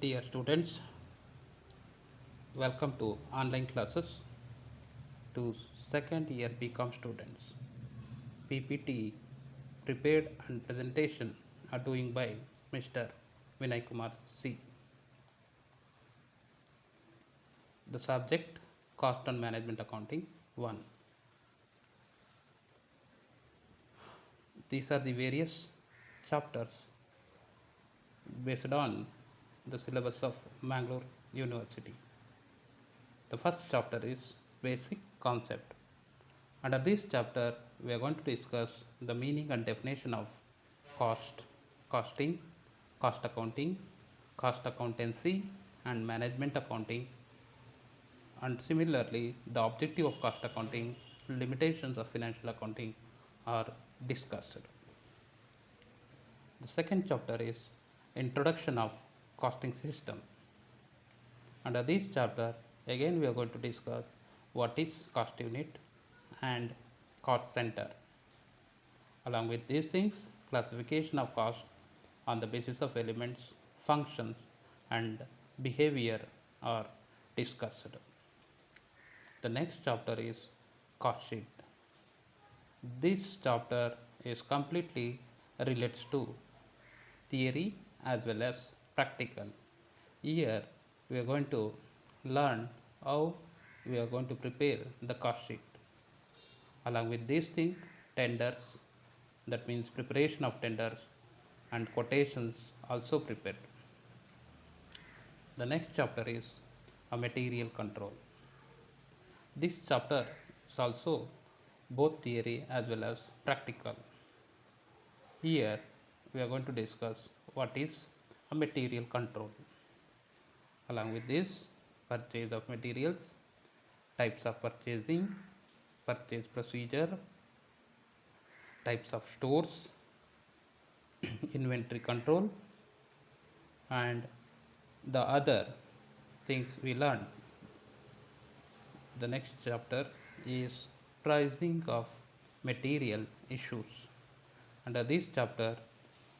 Dear students, welcome to online classes to second year BCom students. PPT prepared and presentation are doing by Mr. Vinay Kumar C. The subject Cost and Management Accounting 1. These are the various chapters based on the syllabus of Mangalore University. The first chapter is Basic Concept. Under this chapter, we are going to discuss the meaning and definition of cost, costing, cost accounting, cost accountancy, and management accounting, and similarly, the objective of cost accounting, limitations of financial accounting are discussed. The second chapter is Introduction of Costing System. Under this chapter, again we are going to discuss what is cost unit and cost center. Along with these things, classification of cost on the basis of elements, functions, and behavior are discussed. The next chapter is cost sheet. This chapter is completely relates to theory as well as practical. Here we are going to learn how we are going to prepare the cost sheet. Along with these things, tenders, that means preparation of tenders and quotations also prepared. The next chapter is a material control. This chapter is also both theory as well as practical. Here we are going to discuss what is a material control. Along with this, purchase of materials, types of purchasing, purchase procedure, types of stores, inventory control, and the other things we learned. The next chapter is pricing of material issues. Under this chapter,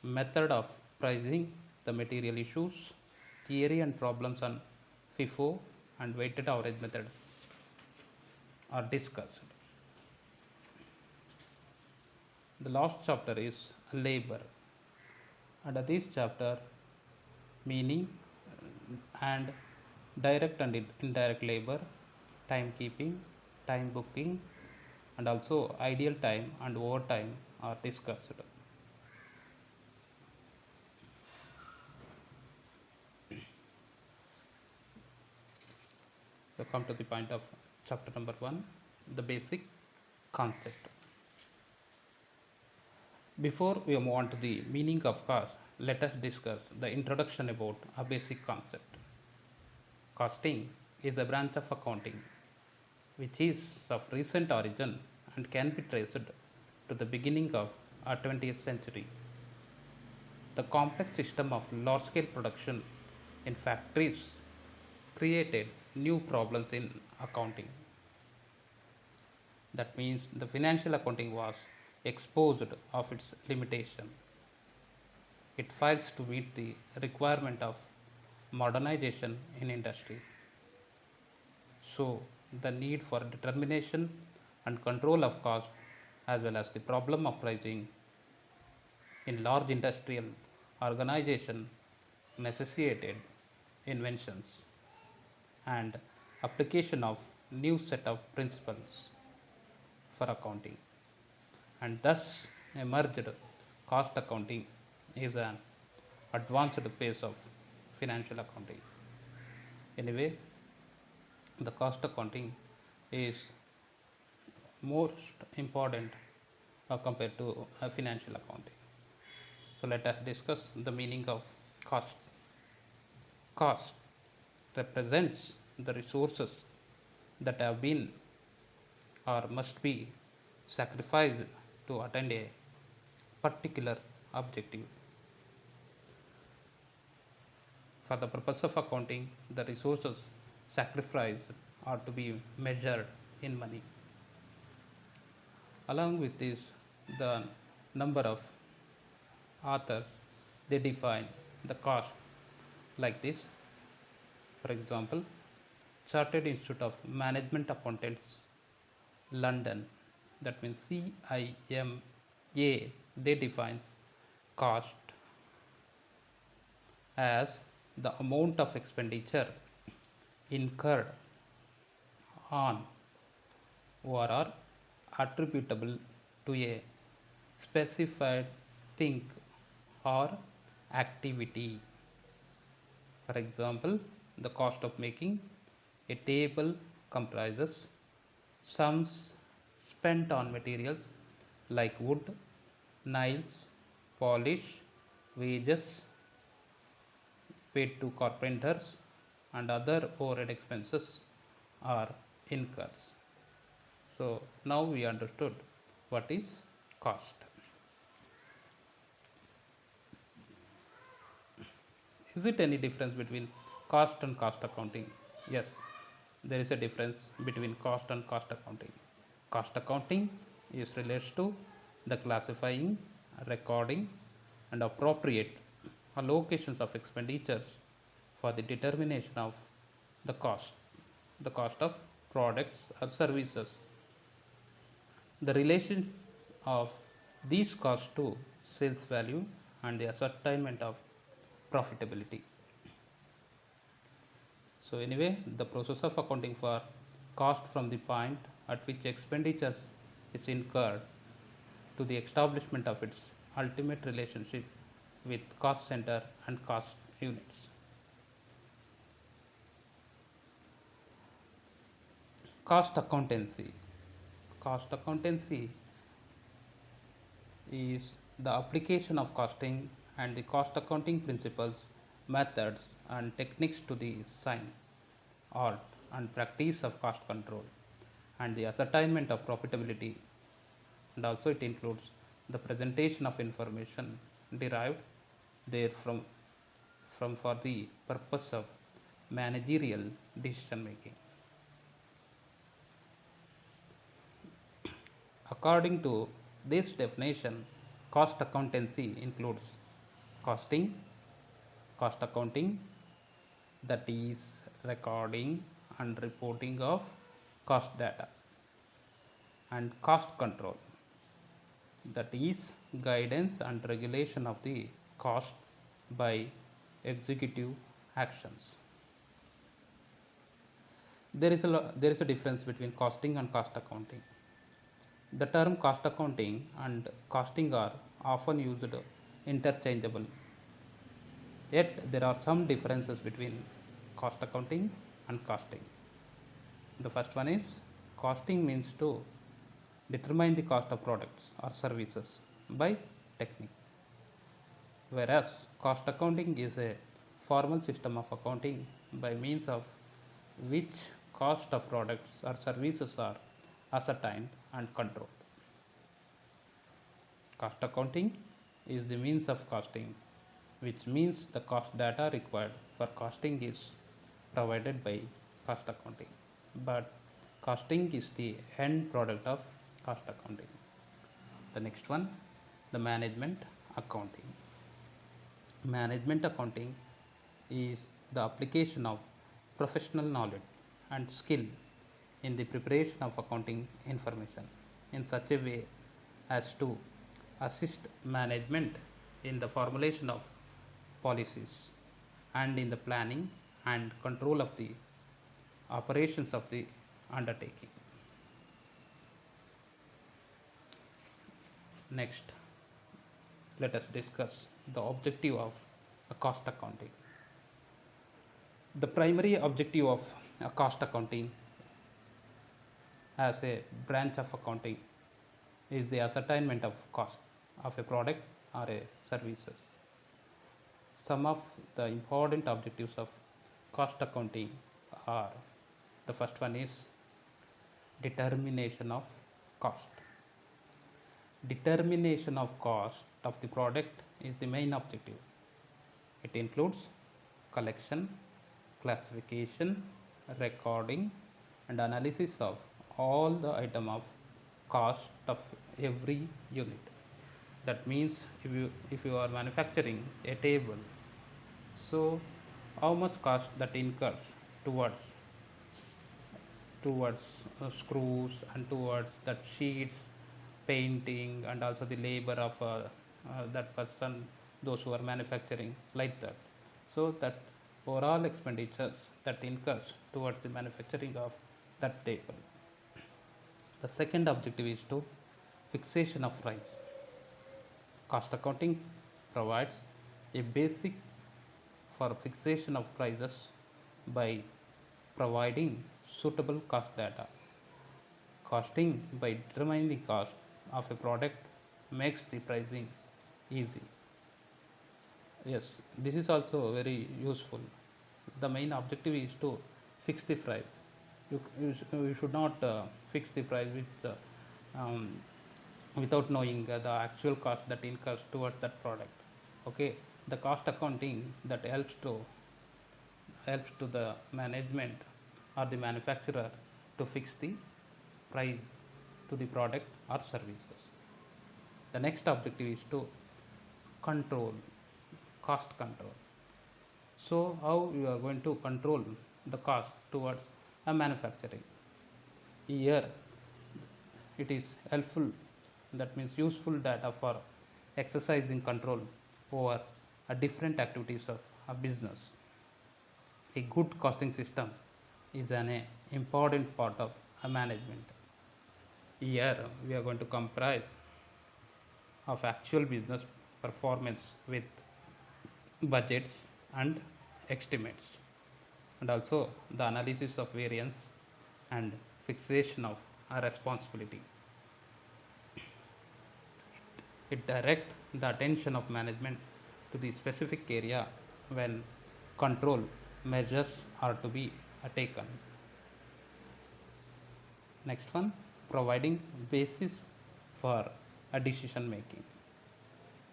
method of pricing the material issues, theory and problems on FIFO and weighted average method are discussed. The last chapter is labor. Under this chapter, meaning and direct and indirect labor, timekeeping, time booking, and also ideal time and overtime are discussed. So come to the point of chapter number 1, the basic concept. Before we move on to the meaning of cost, let us discuss the introduction about a basic concept. Costing is a branch of accounting which is of recent origin and can be traced to the beginning of our 20th century. The complex system of large scale production in factories created new problems in accounting. That means the financial accounting was exposed of its limitation. It fails to meet the requirement of modernization in industry. So, the need for determination and control of cost as well as the problem of pricing in large industrial organization necessitated inventions and application of new set of principles for accounting, and thus emerged cost accounting is an advanced phase of financial accounting. Anyway, the cost accounting is most important compared to financial accounting. So let us discuss the meaning of cost. Cost represents the resources that have been or must be sacrificed to attain a particular objective. For the purpose of accounting, the resources sacrificed are to be measured in money. Along with this, the number of authors they define the cost like this. For example, Chartered Institute of Management Accountants, London, that means CIMA, they defines cost as the amount of expenditure incurred on or are attributable to a specified thing or activity. For example, the cost of making a table comprises sums spent on materials like wood, nails, polish, wages paid to carpenters, and other overhead expenses are incurred. So now we understood what is cost. Is it any difference between cost and cost accounting? Yes, there is a difference between cost and cost accounting. Cost accounting is relates to the classifying, recording, and appropriate allocations of expenditures for the determination of the cost of products or services. The relation of these costs to sales value and the ascertainment of profitability. So anyway, the process of accounting for cost from the point at which expenditure is incurred to the establishment of its ultimate relationship with cost center and cost units. Cost accountancy. Cost accountancy is the application of costing and the cost accounting principles, methods, and techniques to the science, art, and practice of cost control and the ascertainment of profitability. And also, it includes the presentation of information derived therefrom from for the purpose of managerial decision making. According to this definition, cost accountancy includes costing, cost accounting, that is recording and reporting of cost data, and cost control, that is guidance and regulation of the cost by executive actions. There is a difference between costing and cost accounting. The term cost accounting and costing are often used interchangeable, yet there are some differences between cost accounting and costing. The first one is costing means to determine the cost of products or services by technique, whereas cost accounting is a formal system of accounting by means of which cost of products or services are ascertained and controlled. Cost accounting is the means of costing, which means the cost data required for costing is provided by cost accounting. But costing is the end product of cost accounting. The next one, the management accounting. Management accounting is the application of professional knowledge and skill in the preparation of accounting information in such a way as to assist management in the formulation of policies and in the planning and control of the operations of the undertaking. Next, let us discuss the objective of a cost accounting. The primary objective of a cost accounting as a branch of accounting is the ascertainment of cost of a product or a services. Some of the important objectives of cost accounting are: the first one is determination of cost. Determination of cost of the product is the main objective. It includes collection, classification, recording, and analysis of all the item of cost of every unit. That means if you are manufacturing a table, so how much cost that incurs towards screws and towards that sheets, painting, and also the labor of that person, those who are manufacturing, like that. So that overall expenditures that incurs towards the manufacturing of that table. The second objective is to fixation of price. Cost accounting provides a basic for fixation of prices by providing suitable cost data. Costing by determining the cost of a product makes the pricing easy. Yes, this is also very useful. The main objective is to fix the price. You should not fix the price without knowing the actual cost that incurs towards that product. Okay, the cost accounting that helps to the management or the manufacturer to fix the price to the product or services. The next objective is to control cost control. So how you are going to control the cost towards a manufacturing? Here it is helpful, that means useful data for exercising control over different activities of a business. A good costing system is an important part of a management. Here we are going to comprise of actual business performance with budgets and estimates, and also the analysis of variance and fixation of a responsibility. It directs the attention of management to the specific area when control measures are to be taken. Next one, providing basis for a decision making.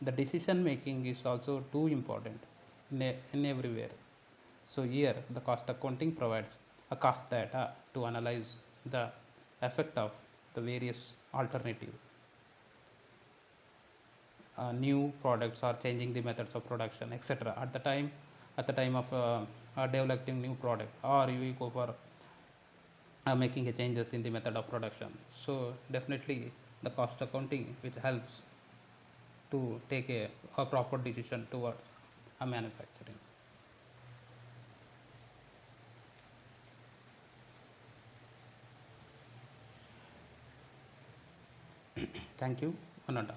The decision making is also too important in everywhere. So here the cost accounting provides a cost data to analyze the effect of the various alternative new products or changing the methods of production, etc. At the time of developing new product, or you go for making a changes in the method of production. So definitely the cost accounting which helps to take a proper decision towards a manufacturing. Thank you. Ananda.